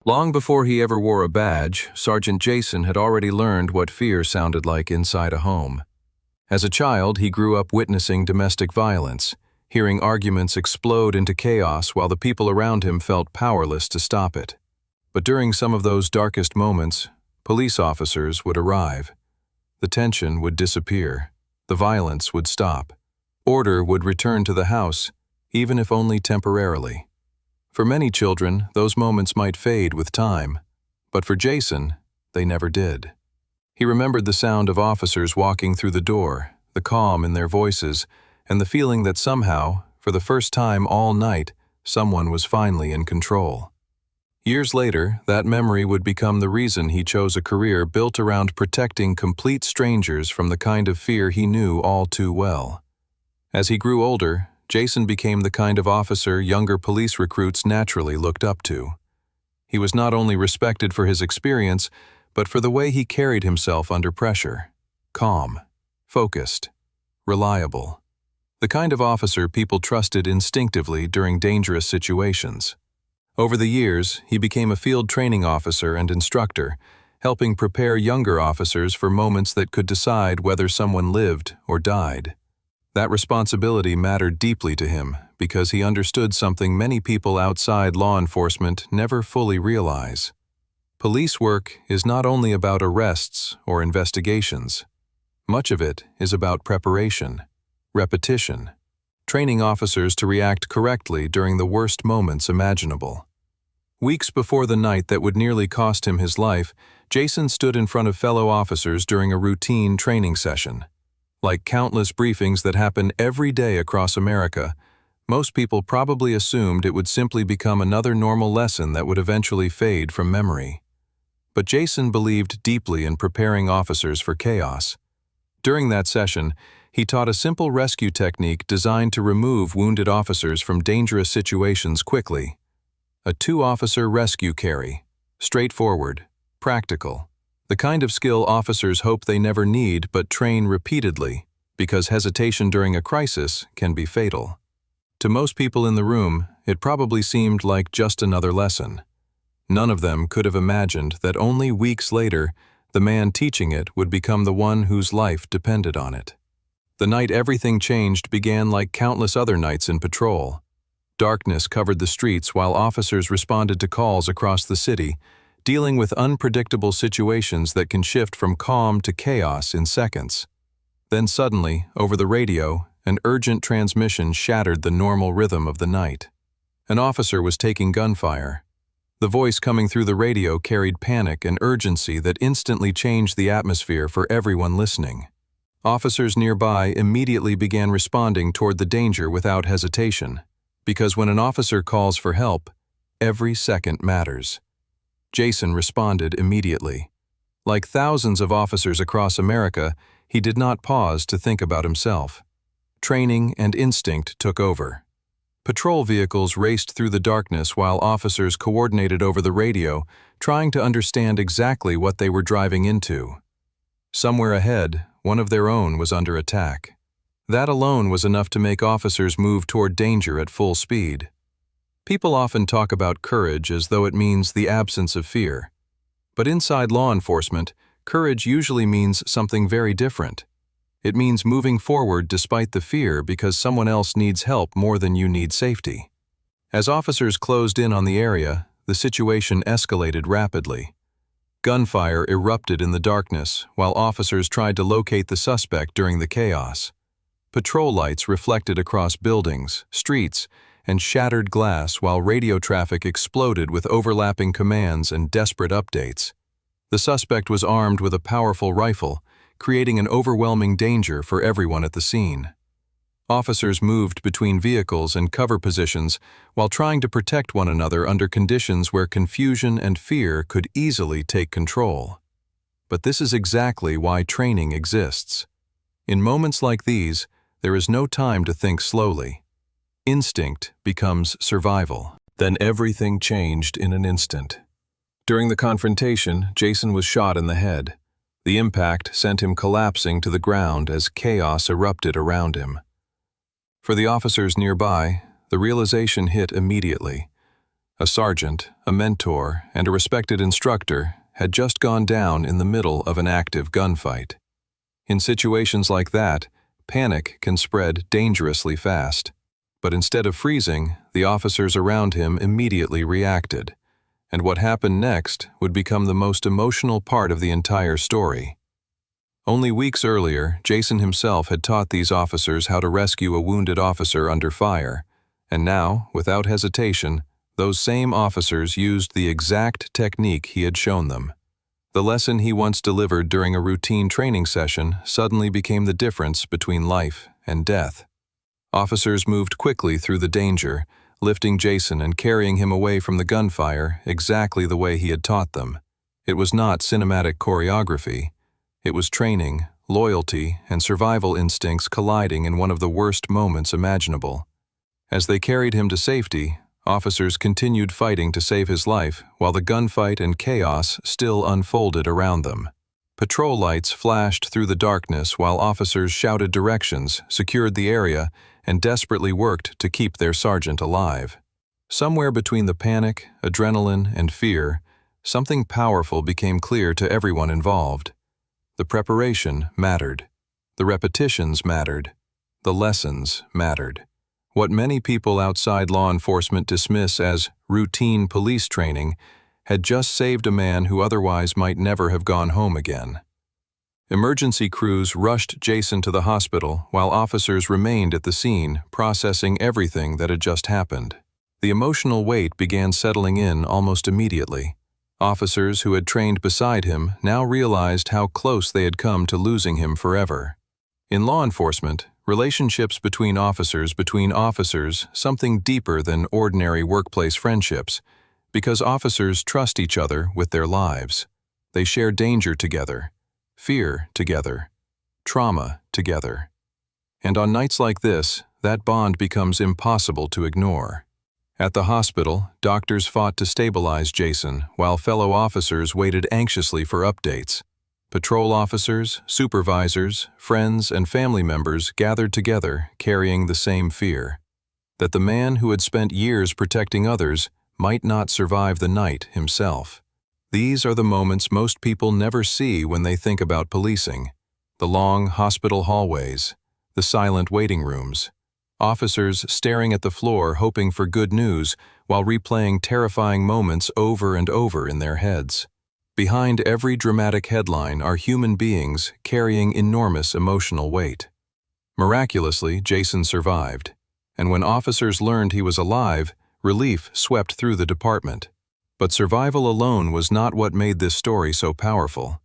Long before he ever wore a badge, Sergeant Jason had already learned what fear sounded like inside a home. As a child, he grew up witnessing domestic violence, hearing arguments explode into chaos while the people around him felt powerless to stop it. But during some of those darkest moments, police officers would arrive. The tension would disappear. The violence would stop. Order would return to the house, even if only temporarily. For many children, those moments might fade with time, but for Jason, they never did. He remembered the sound of officers walking through the door, the calm in their voices, and the feeling that somehow, for the first time all night, someone was finally in control. Years later, that memory would become the reason he chose a career built around protecting complete strangers from the kind of fear he knew all too well. As he grew older, Jason became the kind of officer younger police recruits naturally looked up to. He was not only respected for his experience, but for the way he carried himself under pressure. Calm, focused, reliable. The kind of officer people trusted instinctively during dangerous situations. Over the years, he became a field training officer and instructor, helping prepare younger officers for moments that could decide whether someone lived or died. That responsibility mattered deeply to him because he understood something many people outside law enforcement never fully realize. Police work is not only about arrests or investigations. Much of it is about preparation, repetition, training officers to react correctly during the worst moments imaginable. Weeks before the night that would nearly cost him his life, Jason stood in front of fellow officers during a routine training session. Like countless briefings that happen every day across America, most people probably assumed it would simply become another normal lesson that would eventually fade from memory. But Jason believed deeply in preparing officers for chaos. During that session, he taught a simple rescue technique designed to remove wounded officers from dangerous situations quickly. A 2-officer rescue carry. Straightforward, practical. The kind of skill officers hope they never need but train repeatedly, because hesitation during a crisis can be fatal. To most people in the room, it probably seemed like just another lesson. None of them could have imagined that only weeks later, the man teaching it would become the one whose life depended on it. The night everything changed began like countless other nights in patrol. Darkness covered the streets while officers responded to calls across the city, dealing with unpredictable situations that can shift from calm to chaos in seconds. Then suddenly, over the radio, an urgent transmission shattered the normal rhythm of the night. An officer was taking gunfire. The voice coming through the radio carried panic and urgency that instantly changed the atmosphere for everyone listening. Officers nearby immediately began responding toward the danger without hesitation, because when an officer calls for help, every second matters. Jason responded immediately. Like thousands of officers across America, he did not pause to think about himself. Training and instinct took over. Patrol vehicles raced through the darkness while officers coordinated over the radio, trying to understand exactly what they were driving into. Somewhere ahead, one of their own was under attack. That alone was enough to make officers move toward danger at full speed. People often talk about courage as though it means the absence of fear. But inside law enforcement, courage usually means something very different. It means moving forward despite the fear because someone else needs help more than you need safety. As officers closed in on the area, the situation escalated rapidly. Gunfire erupted in the darkness while officers tried to locate the suspect during the chaos. Patrol lights reflected across buildings, streets, and shattered glass while radio traffic exploded with overlapping commands and desperate updates. The suspect was armed with a powerful rifle, creating an overwhelming danger for everyone at the scene. Officers moved between vehicles and cover positions while trying to protect one another under conditions where confusion and fear could easily take control. But this is exactly why training exists. In moments like these, there is no time to think slowly. Instinct becomes survival. Then everything changed in an instant. During the confrontation, Jason was shot in the head. The impact sent him collapsing to the ground as chaos erupted around him. For the officers nearby, the realization hit immediately. A sergeant, a mentor, and a respected instructor had just gone down in the middle of an active gunfight. In situations like that, panic can spread dangerously fast. But instead of freezing, the officers around him immediately reacted. And what happened next would become the most emotional part of the entire story. Only weeks earlier, Jason himself had taught these officers how to rescue a wounded officer under fire. And now, without hesitation, those same officers used the exact technique he had shown them. The lesson he once delivered during a routine training session suddenly became the difference between life and death. Officers moved quickly through the danger, lifting Jason and carrying him away from the gunfire exactly the way he had taught them. It was not cinematic choreography. It was training, loyalty, and survival instincts colliding in one of the worst moments imaginable. As they carried him to safety, officers continued fighting to save his life while the gunfight and chaos still unfolded around them. Patrol lights flashed through the darkness while officers shouted directions, secured the area, and desperately worked to keep their sergeant alive. Somewhere between the panic, adrenaline, and fear, something powerful became clear to everyone involved. The preparation mattered. The repetitions mattered. The lessons mattered. What many people outside law enforcement dismiss as routine police training had just saved a man who otherwise might never have gone home again. Emergency crews rushed Jason to the hospital while officers remained at the scene, processing everything that had just happened. The emotional weight began settling in almost immediately. Officers who had trained beside him now realized how close they had come to losing him forever. In law enforcement, relationships between officers, something deeper than ordinary workplace friendships, because officers trust each other with their lives. They share danger together, fear together, trauma together. And on nights like this, that bond becomes impossible to ignore. At the hospital, doctors fought to stabilize Jason, while fellow officers waited anxiously for updates. Patrol officers, supervisors, friends, and family members gathered together, carrying the same fear: that the man who had spent years protecting others might not survive the night himself. These are the moments most people never see when they think about policing: the long hospital hallways, the silent waiting rooms, officers staring at the floor hoping for good news while replaying terrifying moments over and over in their heads. Behind every dramatic headline are human beings carrying enormous emotional weight. Miraculously, Jason survived, and when officers learned he was alive, relief swept through the department. But survival alone was not what made this story so powerful.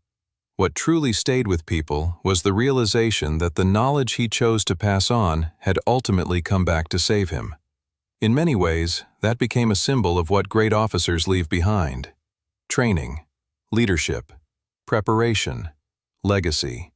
What truly stayed with people was the realization that the knowledge he chose to pass on had ultimately come back to save him. In many ways, that became a symbol of what great officers leave behind: training, leadership, preparation, legacy.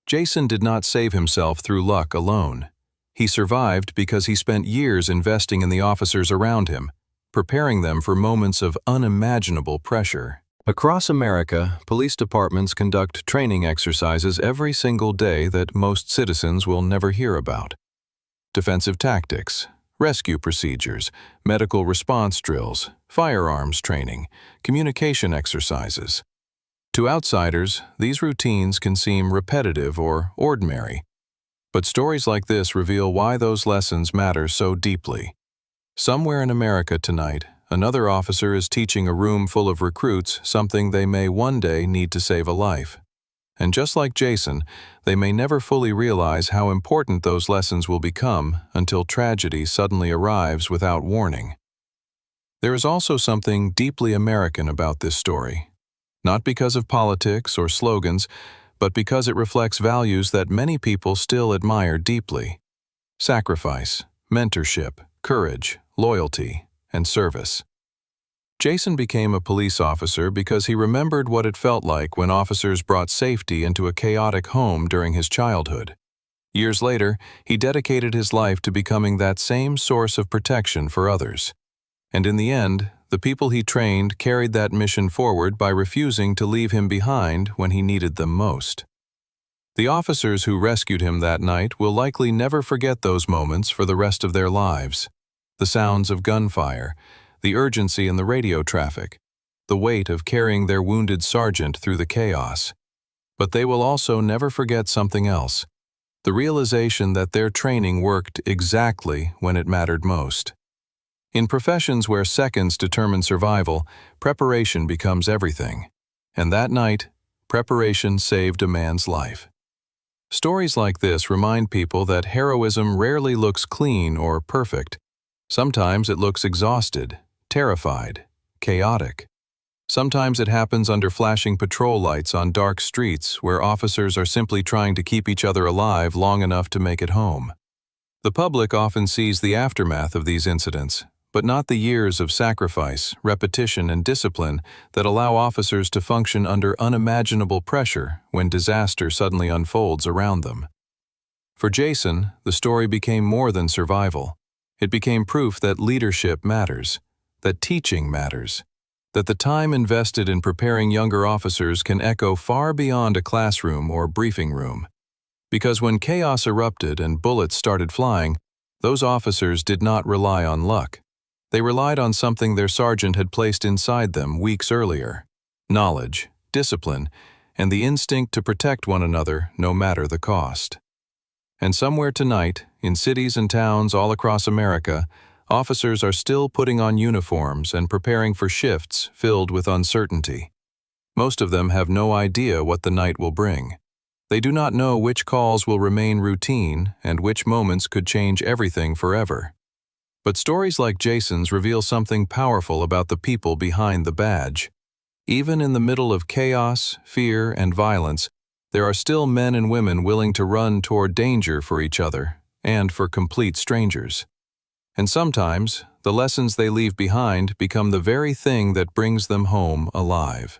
Jason did not save himself through luck alone. He survived because he spent years investing in the officers around him, preparing them for moments of unimaginable pressure. Across America, police departments conduct training exercises every single day that most citizens will never hear about. Defensive tactics, rescue procedures, medical response drills, firearms training, communication exercises. To outsiders, these routines can seem repetitive or ordinary. But stories like this reveal why those lessons matter so deeply. Somewhere in America tonight, another officer is teaching a room full of recruits something they may one day need to save a life. And just like Jason, they may never fully realize how important those lessons will become until tragedy suddenly arrives without warning. There is also something deeply American about this story. Not because of politics or slogans, but because it reflects values that many people still admire deeply: sacrifice, mentorship, courage, loyalty, and service. Jason became a police officer because he remembered what it felt like when officers brought safety into a chaotic home during his childhood. Years later, he dedicated his life to becoming that same source of protection for others. And in the end, the people he trained carried that mission forward by refusing to leave him behind when he needed them most. The officers who rescued him that night will likely never forget those moments for the rest of their lives. The sounds of gunfire, the urgency in the radio traffic, the weight of carrying their wounded sergeant through the chaos. But they will also never forget something else: the realization that their training worked exactly when it mattered most. In professions where seconds determine survival, preparation becomes everything. And that night, preparation saved a man's life. Stories like this remind people that heroism rarely looks clean or perfect. Sometimes it looks exhausted, terrified, chaotic. Sometimes it happens under flashing patrol lights on dark streets where officers are simply trying to keep each other alive long enough to make it home. The public often sees the aftermath of these incidents, but not the years of sacrifice, repetition, and discipline that allow officers to function under unimaginable pressure when disaster suddenly unfolds around them. For Jason, the story became more than survival. It became proof that leadership matters, that teaching matters, that the time invested in preparing younger officers can echo far beyond a classroom or briefing room. Because when chaos erupted and bullets started flying, those officers did not rely on luck. They relied on something their sergeant had placed inside them weeks earlier: knowledge, discipline, and the instinct to protect one another no matter the cost. And somewhere tonight, in cities and towns all across America, officers are still putting on uniforms and preparing for shifts filled with uncertainty. Most of them have no idea what the night will bring. They do not know which calls will remain routine and which moments could change everything forever. But stories like Jason's reveal something powerful about the people behind the badge. Even in the middle of chaos, fear, and violence, there are still men and women willing to run toward danger for each other and for complete strangers. And sometimes, the lessons they leave behind become the very thing that brings them home alive.